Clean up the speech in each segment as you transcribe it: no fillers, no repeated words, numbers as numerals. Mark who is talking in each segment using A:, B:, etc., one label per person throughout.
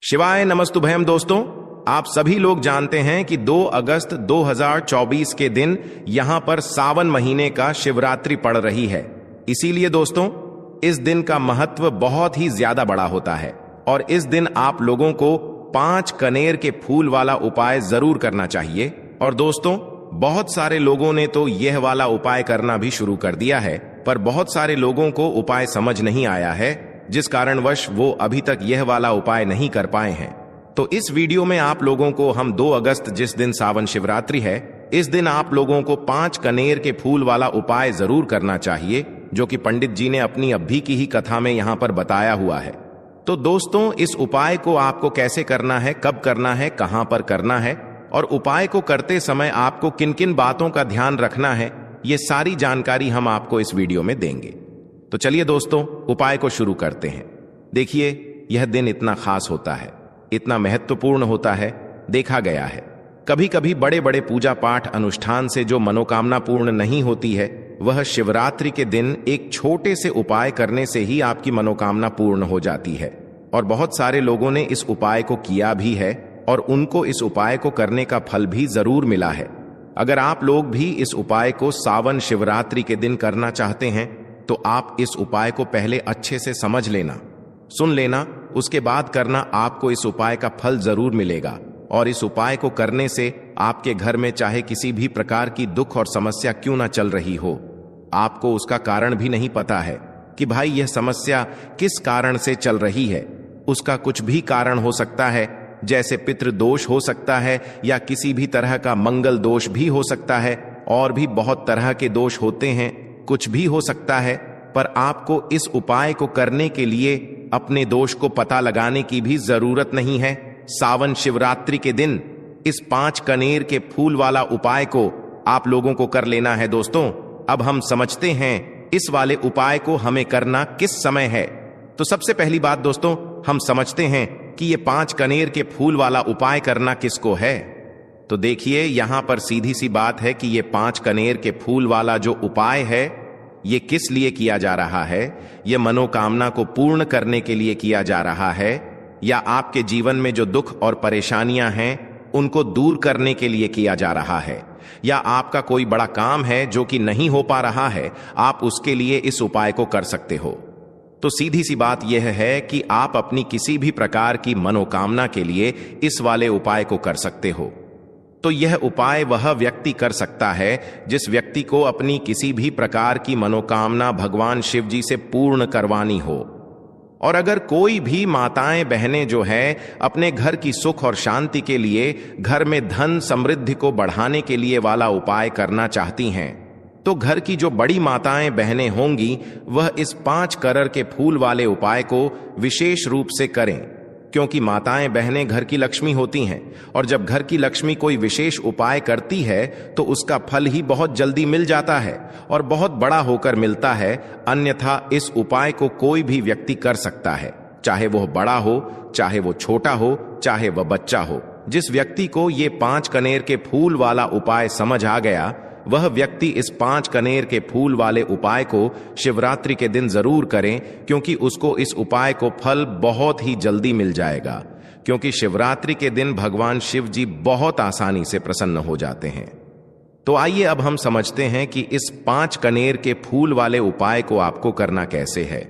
A: शिवाय नमस्तुभयम। दोस्तों, आप सभी लोग जानते हैं कि 2 अगस्त 2024 के दिन यहां पर सावन महीने का शिवरात्रि पड़ रही है। इसीलिए दोस्तों, इस दिन का महत्व बहुत ही ज्यादा बड़ा होता है और इस दिन आप लोगों को 5 कनेर के फूल वाला उपाय जरूर करना चाहिए। और दोस्तों, बहुत सारे लोगों ने तो यह वाला उपाय करना भी शुरू कर दिया है, पर बहुत सारे लोगों को उपाय समझ नहीं आया है, जिस कारणवश वो अभी तक यह वाला उपाय नहीं कर पाए हैं। तो इस वीडियो में आप लोगों को हम 2 अगस्त जिस दिन सावन शिवरात्रि है, इस दिन आप लोगों को 5 कनेर के फूल वाला उपाय जरूर करना चाहिए, जो कि पंडित जी ने अपनी अभी की ही कथा में यहां पर बताया हुआ है। तो दोस्तों, इस उपाय को आपको कैसे करना है, कब करना है, कहां पर करना है और उपाय को करते समय आपको किन किन बातों का ध्यान रखना है, ये सारी जानकारी हम आपको इस वीडियो में देंगे। तो चलिए दोस्तों, उपाय को शुरू करते हैं। देखिए, यह दिन इतना खास होता है, इतना महत्वपूर्ण होता है। देखा गया है कभी कभी बड़े बड़े पूजा पाठ अनुष्ठान से जो मनोकामना पूर्ण नहीं होती है, वह शिवरात्रि के दिन एक छोटे से उपाय करने से ही आपकी मनोकामना पूर्ण हो जाती है। और बहुत सारे लोगों ने इस उपाय को किया भी है और उनको इस उपाय को करने का फल भी जरूर मिला है। अगर आप लोग भी इस उपाय को सावन शिवरात्रि के दिन करना चाहते हैं, तो आप इस उपाय को पहले अच्छे से समझ लेना, सुन लेना, उसके बाद करना। आपको इस उपाय का फल जरूर मिलेगा और इस उपाय को करने से आपके घर में चाहे किसी भी प्रकार की दुख और समस्या क्यों ना चल रही हो, आपको उसका कारण भी नहीं पता है कि भाई यह समस्या किस कारण से चल रही है। उसका कुछ भी कारण हो सकता है, जैसे पितृदोष हो सकता है या किसी भी तरह का मंगल दोष भी हो सकता है, और भी बहुत तरह के दोष होते हैं, कुछ भी हो सकता है। पर आपको इस उपाय को करने के लिए अपने दोष को पता लगाने की भी जरूरत नहीं है। सावन शिवरात्रि के दिन इस 5 कनेर के फूल वाला उपाय को आप लोगों को कर लेना है। दोस्तों, अब हम समझते हैं इस वाले उपाय को हमें करना किस समय है। तो सबसे पहली बात दोस्तों, हम समझते हैं कि ये 5 कनेर के फूल वाला उपाय करना किसको है। तो देखिए, यहां पर सीधी सी बात है कि ये 5 कनेर के फूल वाला जो उपाय है, ये किस लिए किया जा रहा है। ये मनोकामना को पूर्ण करने के लिए किया जा रहा है, या आपके जीवन में जो दुख और परेशानियां हैं उनको दूर करने के लिए किया जा रहा है, या आपका कोई बड़ा काम है जो कि नहीं हो पा रहा है, आप उसके लिए इस उपाय को कर सकते हो। तो सीधी सी बात यह है कि आप अपनी किसी भी प्रकार की मनोकामना के लिए इस वाले उपाय को कर सकते हो। तो यह उपाय वह व्यक्ति कर सकता है जिस व्यक्ति को अपनी किसी भी प्रकार की मनोकामना भगवान शिव जी से पूर्ण करवानी हो। और अगर कोई भी माताएं बहनें जो है अपने घर की सुख और शांति के लिए, घर में धन समृद्धि को बढ़ाने के लिए वाला उपाय करना चाहती हैं, तो घर की जो बड़ी माताएं बहनें होंगी, वह इस 5 कनेर के फूल वाले उपाय को विशेष रूप से करें, क्योंकि माताएं बहनें घर की लक्ष्मी होती हैं और जब घर की लक्ष्मी कोई विशेष उपाय करती है तो उसका फल ही बहुत जल्दी मिल जाता है और बहुत बड़ा होकर मिलता है। अन्यथा इस उपाय को कोई भी व्यक्ति कर सकता है, चाहे वह बड़ा हो, चाहे वो छोटा हो, चाहे वह बच्चा हो। जिस व्यक्ति को ये 5 कनेर के फूल वाला उपाय समझ आ गया, वह व्यक्ति इस 5 कनेर के फूल वाले उपाय को शिवरात्रि के दिन जरूर करें, क्योंकि उसको इस उपाय को फल बहुत ही जल्दी मिल जाएगा। क्योंकि शिवरात्रि के दिन भगवान शिव जी बहुत आसानी से प्रसन्न हो जाते हैं। तो आइए अब हम समझते हैं कि इस 5 कनेर के फूल वाले उपाय को आपको करना कैसे है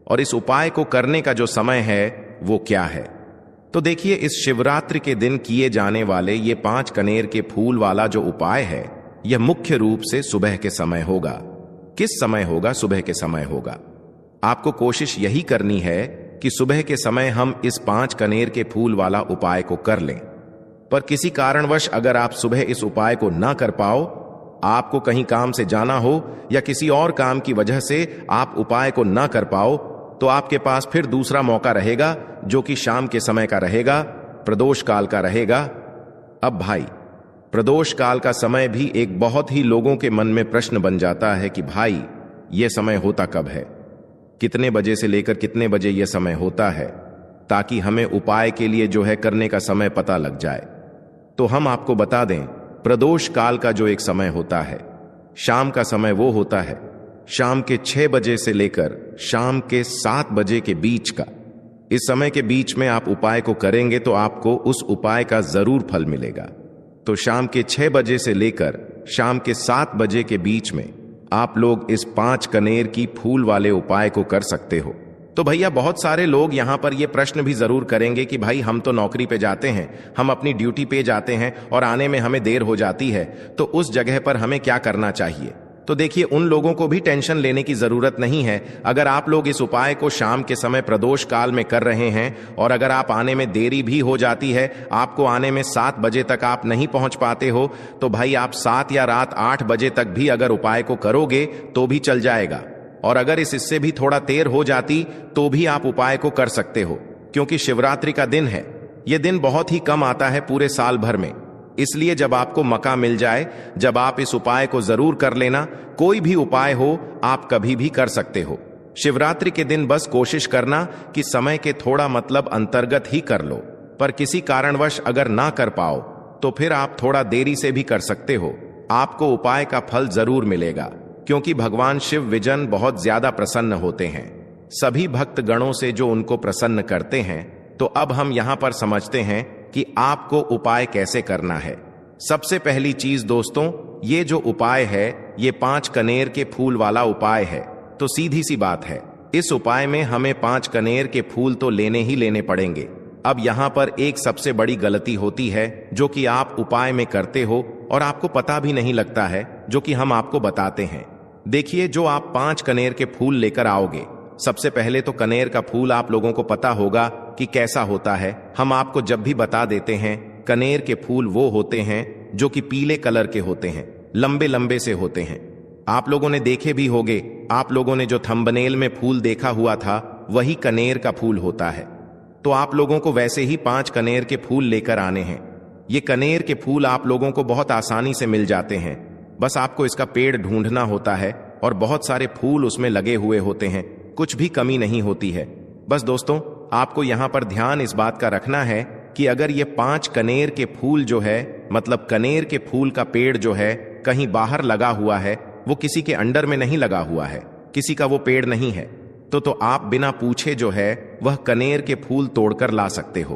A: और इस उपाय को करने का जो समय है वो क्या है। तो देखिए, इस शिवरात्रि के दिन किए जाने वाले ये 5 कनेर के फूल वाला जो उपाय है, यह मुख्य रूप से सुबह के समय होगा। किस समय होगा? सुबह के समय होगा। आपको कोशिश यही करनी है कि सुबह के समय हम इस 5 कनेर के फूल वाला उपाय को कर लें। पर किसी कारणवश अगर आप सुबह इस उपाय को ना कर पाओ, आपको कहीं काम से जाना हो या किसी और काम की वजह से आप उपाय को ना कर पाओ, तो आपके पास फिर दूसरा मौका रहेगा, जो कि शाम के समय का रहेगा, प्रदोष काल का रहेगा। अब भाई, प्रदोष काल का समय भी एक बहुत ही लोगों के मन में प्रश्न बन जाता है कि भाई यह समय होता कब है, कितने बजे से लेकर कितने बजे यह समय होता है, ताकि हमें उपाय के लिए जो है करने का समय पता लग जाए। तो हम आपको बता दें, प्रदोष काल का जो एक समय होता है, शाम का समय वो होता है शाम के 6 बजे से लेकर शाम के 7 बजे के बीच का। इस समय के बीच में आप उपाय को करेंगे तो आपको उस उपाय का जरूर फल मिलेगा। तो शाम के 6 बजे से लेकर शाम के 7 बजे के बीच में आप लोग इस 5 कनेर की फूल वाले उपाय को कर सकते हो। तो भैया बहुत सारे लोग यहां पर यह प्रश्न भी जरूर करेंगे कि भाई हम तो नौकरी पे जाते हैं, हम अपनी ड्यूटी पे जाते हैं और आने में हमें देर हो जाती है, तो उस जगह पर हमें क्या करना चाहिए। तो देखिए, उन लोगों को भी टेंशन लेने की जरूरत नहीं है। अगर आप लोग इस उपाय को शाम के समय प्रदोष काल में कर रहे हैं और अगर आप आने में देरी भी हो जाती है, आपको आने में 7 बजे तक आप नहीं पहुंच पाते हो, तो भाई आप 7 या रात 8 बजे तक भी अगर उपाय को करोगे तो भी चल जाएगा। और अगर इससे भी थोड़ा देर हो जाती तो भी आप उपाय को कर सकते हो, क्योंकि शिवरात्रि का दिन है। यह दिन बहुत ही कम आता है पूरे साल भर में, इसलिए जब आपको मौका मिल जाए, जब आप इस उपाय को जरूर कर लेना। कोई भी उपाय हो आप कभी भी कर सकते हो। शिवरात्रि के दिन बस कोशिश करना कि समय के थोड़ा मतलब अंतर्गत ही कर लो, पर किसी कारणवश अगर ना कर पाओ तो फिर आप थोड़ा देरी से भी कर सकते हो। आपको उपाय का फल जरूर मिलेगा, क्योंकि भगवान शिव विजन बहुत ज्यादा प्रसन्न होते हैं सभी भक्त गणों से जो उनको प्रसन्न करते हैं। तो अब हम यहां पर समझते हैं कि आपको उपाय कैसे करना है। सबसे पहली चीज दोस्तों, ये जो उपाय है ये 5 कनेर के फूल वाला उपाय है। तो सीधी सी बात है, इस उपाय में हमें 5 कनेर के फूल तो लेने ही लेने पड़ेंगे। अब यहां पर एक सबसे बड़ी गलती होती है जो कि आप उपाय में करते हो और आपको पता भी नहीं लगता है, जो कि हम आपको बताते हैं। देखिए, जो आप 5 कनेर के फूल लेकर आओगे, सबसे पहले तो कनेर का फूल आप लोगों को पता होगा कि कैसा होता है। हम आपको जब भी बता देते हैं, कनेर के फूल वो होते हैं जो कि पीले कलर के होते हैं, लंबे लंबे से होते हैं। आप लोगों ने देखे भी होंगे, आप लोगों ने जो थंबनेल में फूल देखा हुआ था वही कनेर का फूल होता है। तो आप लोगों को वैसे ही 5 कनेर के फूल लेकर आने हैं। ये कनेर के फूल आप लोगों को बहुत आसानी से मिल जाते हैं, बस आपको इसका पेड़ ढूंढना होता है और बहुत सारे फूल उसमें लगे हुए होते हैं, कुछ भी कमी नहीं होती है। बस दोस्तों, आपको यहां पर ध्यान इस बात का रखना है कि अगर ये 5 कनेर के फूल जो है, मतलब कनेर के फूल का पेड़ जो है कहीं बाहर लगा हुआ है, वो किसी के अंडर में नहीं लगा हुआ है, किसी का वो पेड़ नहीं है, तो आप बिना पूछे जो है वह कनेर के फूल तोड़कर ला सकते हो।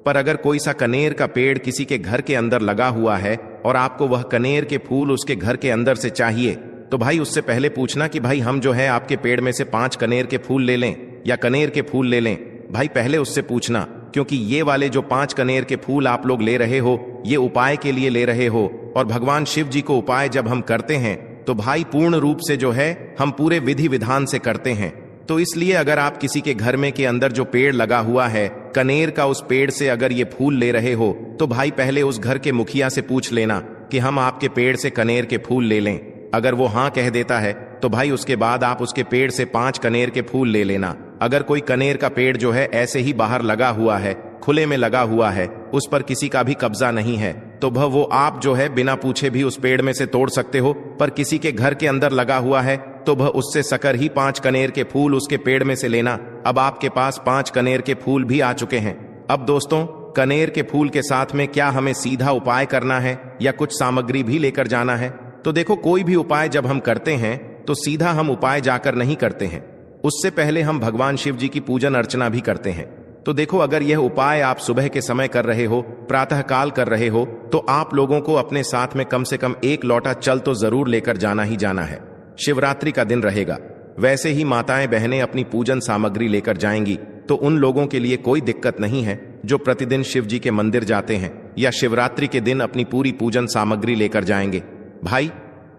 A: पर अगर कोई सा कनेर का पेड़ किसी के घर के अंदर लगा हुआ है और आपको वह कनेर के फूल उसके घर के अंदर से चाहिए, तो भाई उससे पहले पूछना कि भाई हम जो है आपके पेड़ में से 5 कनेर के फूल ले लें या कनेर के फूल ले लें। भाई पहले उससे पूछना, क्योंकि ये वाले जो 5 कनेर के फूल आप लोग ले रहे हो, ये उपाय के लिए ले रहे हो। और भगवान शिव जी को उपाय जब हम करते हैं तो भाई पूर्ण रूप से जो है हम पूरे विधि विधान से करते हैं। तो इसलिए अगर आप किसी के घर में के अंदर जो पेड़ लगा हुआ है कनेर का, उस पेड़ से अगर ये फूल ले रहे हो, तो भाई पहले उस घर के मुखिया से पूछ लेना कि हम आपके पेड़ से कनेर के फूल ले लें। अगर वो हाँ कह देता है तो भाई उसके बाद आप उसके पेड़ से 5 कनेर के फूल ले लेना। अगर कोई कनेर का पेड़ जो है ऐसे ही बाहर लगा हुआ है, खुले में लगा हुआ है, उस पर किसी का भी कब्जा नहीं है, तो वो आप जो है बिना पूछे भी उस पेड़ में से तोड़ सकते हो। पर किसी के घर के अंदर लगा हुआ है तो उससे सकर ही 5 कनेर के फूल उसके पेड़ में से लेना। अब आपके पास 5 कनेर के फूल भी आ चुके हैं। अब दोस्तों, कनेर के फूल के साथ में क्या हमें सीधा उपाय करना है या कुछ सामग्री भी लेकर जाना है? तो देखो, कोई भी उपाय जब हम करते हैं तो सीधा हम उपाय जाकर नहीं करते हैं, उससे पहले हम भगवान शिव जी की पूजन अर्चना भी करते हैं। तो देखो, अगर यह उपाय आप सुबह के समय कर रहे हो, प्रातः काल कर रहे हो, तो आप लोगों को अपने साथ में कम से कम 1 लोटा जल तो जरूर लेकर जाना ही जाना है। शिवरात्रि का दिन रहेगा, वैसे ही माताएं बहनें अपनी पूजन सामग्री लेकर जाएंगी, तो उन लोगों के लिए कोई दिक्कत नहीं है जो प्रतिदिन शिव जी के मंदिर जाते हैं या शिवरात्रि के दिन अपनी पूरी पूजन सामग्री लेकर जाएंगे। भाई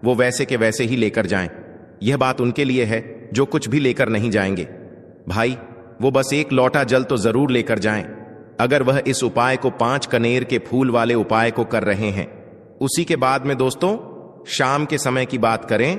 A: वो वैसे के वैसे ही लेकर जाएं। यह बात उनके लिए है जो कुछ भी लेकर नहीं जाएंगे। भाई वो बस 1 लोटा जल तो जरूर लेकर जाएं, अगर वह इस उपाय को 5 कनेर के फूल वाले उपाय को कर रहे हैं। उसी के बाद में दोस्तों, शाम के समय की बात करें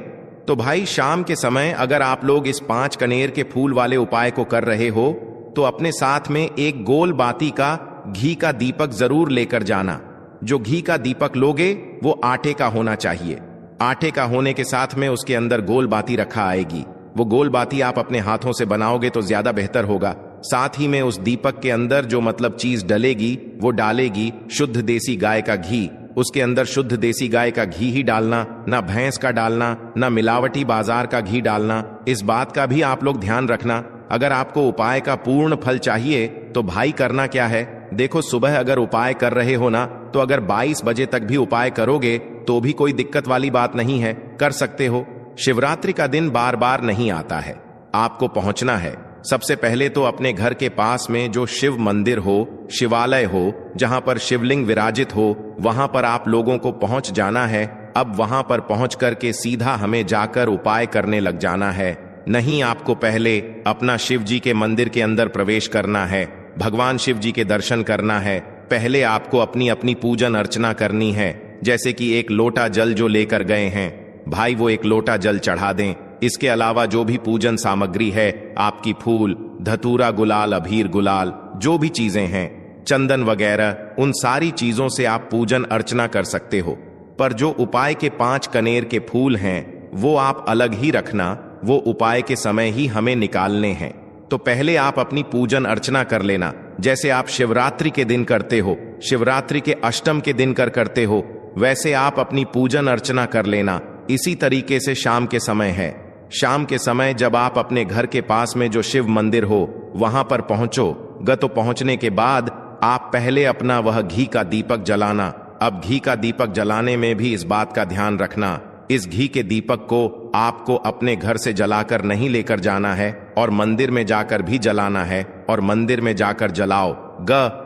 A: तो भाई शाम के समय अगर आप लोग इस 5 कनेर के फूल वाले उपाय को कर रहे हो तो अपने साथ में एक गोल बाती का घी का दीपक जरूर लेकर जाना। जो घी का दीपक लोगे वो आटे का होना चाहिए। आटे का होने के साथ में उसके अंदर गोल बाती रखा आएगी। वो गोल बाती आप अपने हाथों से बनाओगे तो ज्यादा बेहतर होगा। साथ ही में उस दीपक के अंदर जो मतलब चीज डलेगी वो डालेगी शुद्ध देसी गाय का घी। उसके अंदर शुद्ध देसी गाय का घी ही डालना, ना भैंस का डालना, ना मिलावटी बाजार का घी डालना। इस बात का भी आप लोग ध्यान रखना अगर आपको उपाय का पूर्ण फल चाहिए तो भाई करना क्या है, देखो सुबह अगर उपाय कर रहे हो ना, तो अगर 22 बजे तक भी उपाय करोगे तो भी कोई दिक्कत वाली बात नहीं है, कर सकते हो। शिवरात्रि का दिन बार बार नहीं आता है, आपको पहुंचना है। सबसे पहले तो अपने घर के पास में जो शिव मंदिर हो, शिवालय हो, जहां पर शिवलिंग विराजित हो, वहां पर आप लोगों को पहुंच जाना है। अब वहां पर पहुंच करके सीधा हमें जाकर उपाय करने लग जाना है। नहीं, आपको पहले अपना शिव जी के मंदिर के अंदर प्रवेश करना है, भगवान शिव जी के दर्शन करना है। पहले आपको अपनी अपनी पूजन अर्चना करनी है। जैसे कि एक लोटा जल जो लेकर गए हैं भाई, वो एक लोटा जल चढ़ा दें। इसके अलावा जो भी पूजन सामग्री है, आपकी फूल, धतूरा, गुलाल, अबीर, गुलाल, जो भी चीजें हैं, चंदन वगैरह, उन सारी चीजों से आप पूजन अर्चना कर सकते हो। पर जो उपाय के 5 कनेर के फूल हैं वो आप अलग ही रखना, वो उपाय के समय ही हमें निकालने हैं। तो पहले आप अपनी पूजन अर्चना कर लेना, जैसे आप शिवरात्रि के दिन करते हो, शिवरात्रि के अष्टम के दिन करते हो, वैसे आप अपनी पूजन अर्चना कर लेना। इसी तरीके से शाम के समय है, शाम के समय जब आप अपने घर के पास में जो शिव मंदिर हो वहां पर पहुंचो, तो पहुंचने के बाद आप पहले अपना वह घी का दीपक जलाना। अब घी का दीपक जलाने में भी इस बात का ध्यान रखना, इस घी के दीपक को आपको अपने घर से जलाकर नहीं लेकर जाना है और मंदिर में जाकर भी जलाना है। और मंदिर में जाकर जलाओ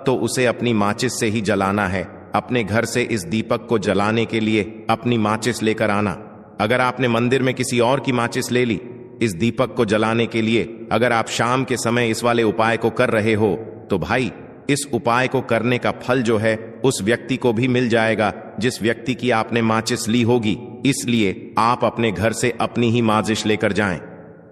A: तो उसे अपनी माचिस से ही जलाना है। अपने घर से इस दीपक को जलाने के लिए अपनी माचिस लेकर आना। अगर आपने मंदिर में किसी और की माचिस ले ली इस दीपक को जलाने के लिए, अगर आप शाम के समय इस वाले उपाय को कर रहे हो, तो भाई इस उपाय को करने का फल जो है उस व्यक्ति को भी मिल जाएगा जिस व्यक्ति की आपने माचिस ली होगी। इसलिए आप अपने घर से अपनी ही माचिस लेकर जाएं।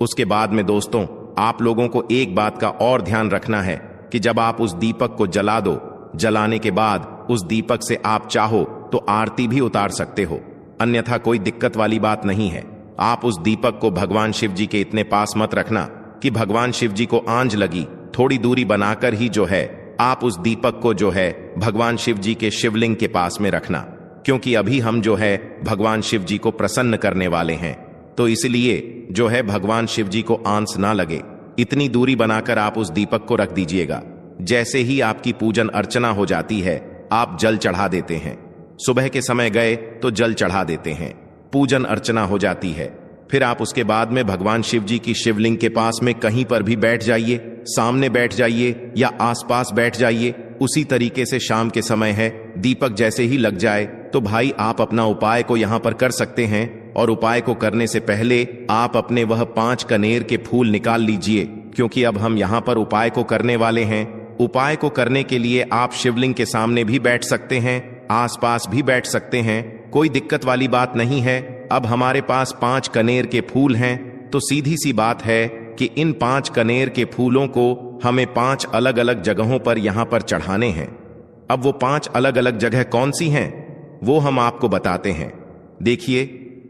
A: उसके बाद में दोस्तों, आप लोगों को एक बात का और ध्यान रखना है कि जब आप उस दीपक को जला दो, जलाने के बाद उस दीपक से आप चाहो तो आरती भी उतार सकते हो, अन्यथा कोई दिक्कत वाली बात नहीं है। आप उस दीपक को भगवान शिव जी के इतने पास मत रखना कि भगवान शिव जी को आंच लगी, थोड़ी दूरी बनाकर ही जो है आप उस दीपक को जो है भगवान शिव जी के शिवलिंग के पास में रखना, क्योंकि अभी हम जो है भगवान शिव जी को प्रसन्न करने वाले हैं। तो इसलिए जो है भगवान शिव जी को आंच ना लगे, इतनी दूरी बनाकर आप उस दीपक को रख दीजिएगा। जैसे ही आपकी पूजन अर्चना हो जाती है, आप जल चढ़ा देते हैं। सुबह के समय गए तो जल चढ़ा देते हैं, पूजन अर्चना हो जाती है। फिर आप उसके बाद में भगवान शिव जी की शिवलिंग के पास में कहीं पर भी बैठ जाइए, सामने बैठ जाइए या आसपास बैठ जाइए। उसी तरीके से शाम के समय है, दीपक जैसे ही लग जाए तो भाई आप अपना उपाय को यहां पर कर सकते हैं। और उपाय को करने से पहले आप अपने वह 5 कनेर के फूल निकाल लीजिए, क्योंकि अब हम यहां पर उपाय को करने वाले हैं। उपाय को करने के लिए आप शिवलिंग के सामने भी बैठ सकते हैं, आसपास भी बैठ सकते हैं, कोई दिक्कत वाली बात नहीं है। अब हमारे पास 5 कनेर के फूल हैं, तो सीधी सी बात है कि इन 5 कनेर के फूलों को हमें 5 अलग अलग जगहों पर यहां पर चढ़ाने हैं। अब वो 5 अलग अलग जगह कौन सी हैं वो हम आपको बताते हैं। देखिए,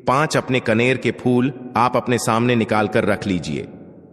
A: 5 अपने कनेर के फूल आप अपने सामने निकाल कर रख लीजिए।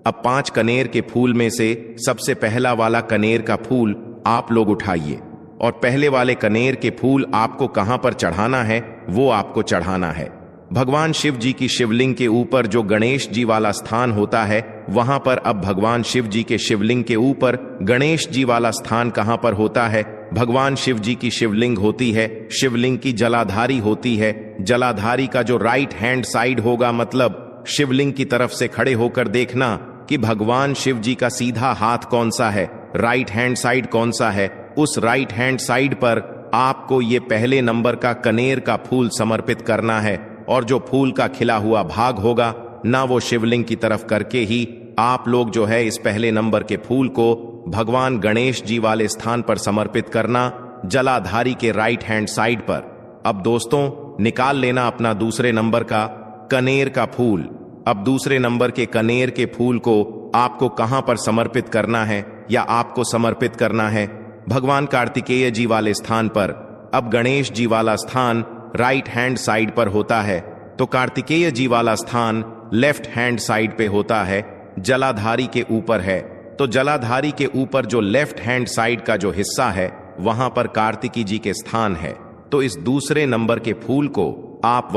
A: अब 5 कनेर के फूल में से सबसे पहला वाला कनेर का फूल आप लोग उठाइए, और पहले वाले कनेर के फूल आपको कहां पर चढ़ाना है वो आपको चढ़ाना है भगवान शिव जी की शिवलिंग के ऊपर। जो गणेश जी वाला स्थान होता है वहां पर अब भगवान शिव जी के शिवलिंग के ऊपर गणेश जी वाला स्थान कहां पर होता है? भगवान शिव जी की शिवलिंग होती है, शिवलिंग की जलाधारी होती है। जलाधारी का जो राइट हैंड साइड होगा, मतलब शिवलिंग की तरफ से खड़े होकर देखना कि भगवान शिव जी का सीधा हाथ कौन सा है, राइट हैंड साइड कौन सा है। उस राइट हैंड साइड पर आपको ये पहले नंबर का कनेर का फूल समर्पित करना है, और जो फूल का खिला हुआ भाग होगा ना, वो शिवलिंग की तरफ करके ही आप लोग जो है इस पहले नंबर के फूल को भगवान गणेश जी वाले स्थान पर समर्पित करना, जलाधारी के राइट हैंड साइड पर। अब दोस्तों, निकाल लेना अपना दूसरे नंबर का कनेर का फूल। अब दूसरे नंबर के कनेर के फूल को आपको कहां पर समर्पित करना है, या आपको समर्पित करना है भगवान कार्तिकेय जी वाले स्थान पर। अब गणेश जी वाला स्थान राइट हैंड साइड पर होता है, तो कार्तिकेय जी वाला स्थान लेफ्ट हैंड साइड पे होता है, जलाधारी के ऊपर है। तो जलाधारी के ऊपर जो लेफ्ट हैंड साइड का जो हिस्सा है वहां पर कार्तिकी जी के स्थान है। तो इस दूसरे नंबर के फूल को आप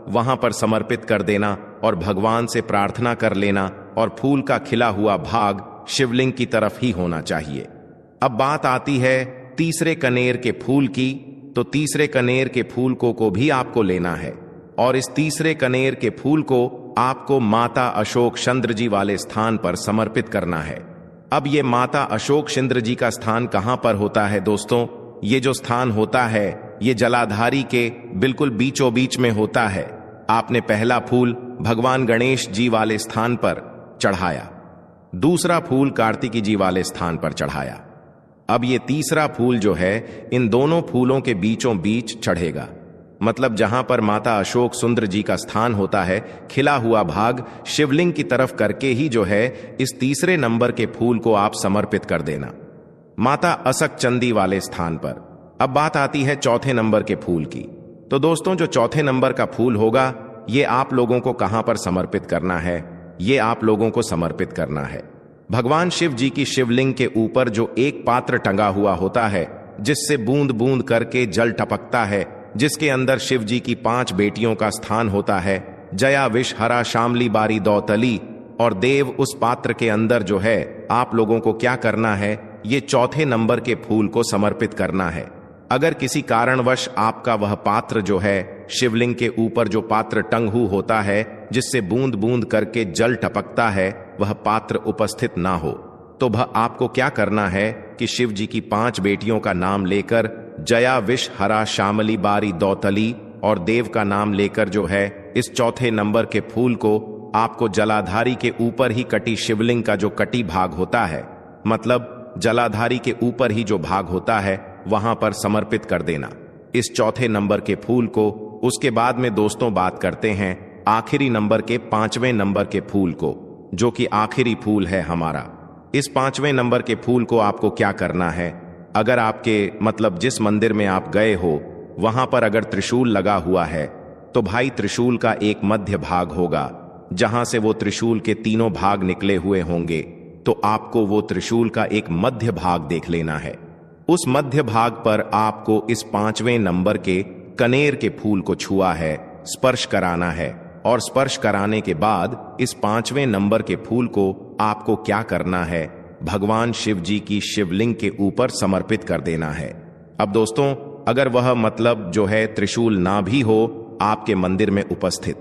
A: वहां पर समर्पित कर देना और भगवान से प्रार्थना कर लेना और फूल का खिला हुआ भाग शिवलिंग की तरफ ही होना चाहिए। अब बात आती है तीसरे कनेर के फूल की। तो तीसरे कनेर के फूल को भी आपको लेना है और इस तीसरे कनेर के फूल को आपको माता अशोक चंद्र जी वाले स्थान पर समर्पित करना है। अब ये माता अशोक चंद्र जी का स्थान कहां पर होता है दोस्तों? ये जो स्थान होता है ये जलाधारी के बिल्कुल बीचों बीच में होता है। आपने पहला फूल भगवान गणेश जी वाले स्थान पर चढ़ाया, दूसरा फूल कार्तिकी जी वाले स्थान पर चढ़ाया। अब ये तीसरा फूल जो है इन दोनों फूलों के बीचों बीच चढ़ेगा, मतलब जहां पर माता अशोक सुंदर जी का स्थान होता है, खिला हुआ भाग शिवलिंग की तरफ करके ही जो है इस तीसरे नंबर के फूल को आप समर्पित कर देना माता असक चंदी वाले स्थान पर। अब बात आती है चौथे नंबर के फूल की। तो दोस्तों जो चौथे नंबर का फूल होगा ये आप लोगों को कहां पर समर्पित करना है? ये आप लोगों को समर्पित करना है भगवान शिव जी की शिवलिंग के ऊपर जो एक पात्र टंगा हुआ होता है जिससे बूंद बूंद करके जल टपकता है, जिसके अंदर शिव जी की 5 बेटियों का स्थान होता है, जया विष हरा शामली बारी दौतली। और देव उस पात्र के अंदर जो है आप लोगों को क्या करना है? ये चौथे नंबर के फूल को समर्पित करना है। अगर किसी कारणवश आपका वह पात्र जो है शिवलिंग के ऊपर जो पात्र टंगू होता है जिससे बूंद बूंद करके जल टपकता है वह पात्र उपस्थित ना हो, तो वह आपको क्या करना है कि शिव जी की 5 बेटियों का नाम लेकर जया विष हरा श्यामली बारी दौतली और देव का नाम लेकर जो है इस चौथे नंबर के फूल को आपको जलाधारी के ऊपर ही कटी शिवलिंग का जो कटी भाग होता है, मतलब जलाधारी के ऊपर ही जो भाग होता है वहां पर समर्पित कर देना इस चौथे नंबर के फूल को। उसके बाद में दोस्तों बात करते हैं आखिरी नंबर के 5वें नंबर के फूल को, जो कि आखिरी फूल है हमारा। इस 5वें नंबर के फूल को आपको क्या करना है? अगर आपके मतलब जिस मंदिर में आप गए हो वहां पर अगर त्रिशूल लगा हुआ है तो भाई त्रिशूल का एक मध्य भाग होगा जहां से वो त्रिशूल के 3 भाग निकले हुए होंगे, तो आपको वो त्रिशूल का एक मध्य भाग देख लेना है। उस मध्य भाग पर आपको इस 5वें नंबर के कनेर के फूल को छुआ है, स्पर्श कराना है और स्पर्श कराने के बाद इस 5वें नंबर के फूल को आपको क्या करना है? भगवान शिव जी की शिवलिंग के ऊपर समर्पित कर देना है। अब दोस्तों अगर वह मतलब जो है त्रिशूल ना भी हो आपके मंदिर में उपस्थित,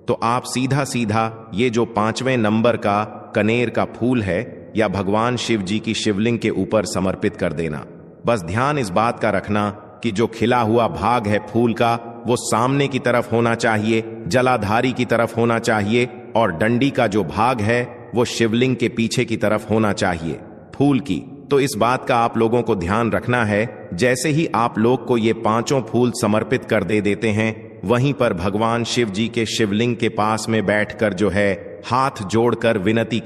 A: तो आप सीधा सीधा ये जो 5वें नंबर का कनेर का फूल है या भगवान शिव जी की शिवलिंग के ऊपर समर्पित कर देना। बस ध्यान इस बात का रखना कि जो खिला हुआ भाग है फूल का वो सामने की तरफ होना चाहिए, जलाधारी की तरफ होना चाहिए, और डंडी का जो भाग है वो शिवलिंग के पीछे की तरफ होना चाहिए फूल की। तो इस बात का आप लोगों को ध्यान रखना है। जैसे ही आप लोग को ये 5 फूल समर्पित कर देते हैं, वहीं पर भगवान शिव जी के शिवलिंग के पास में बैठकर जो है हाथ जोड़कर विनती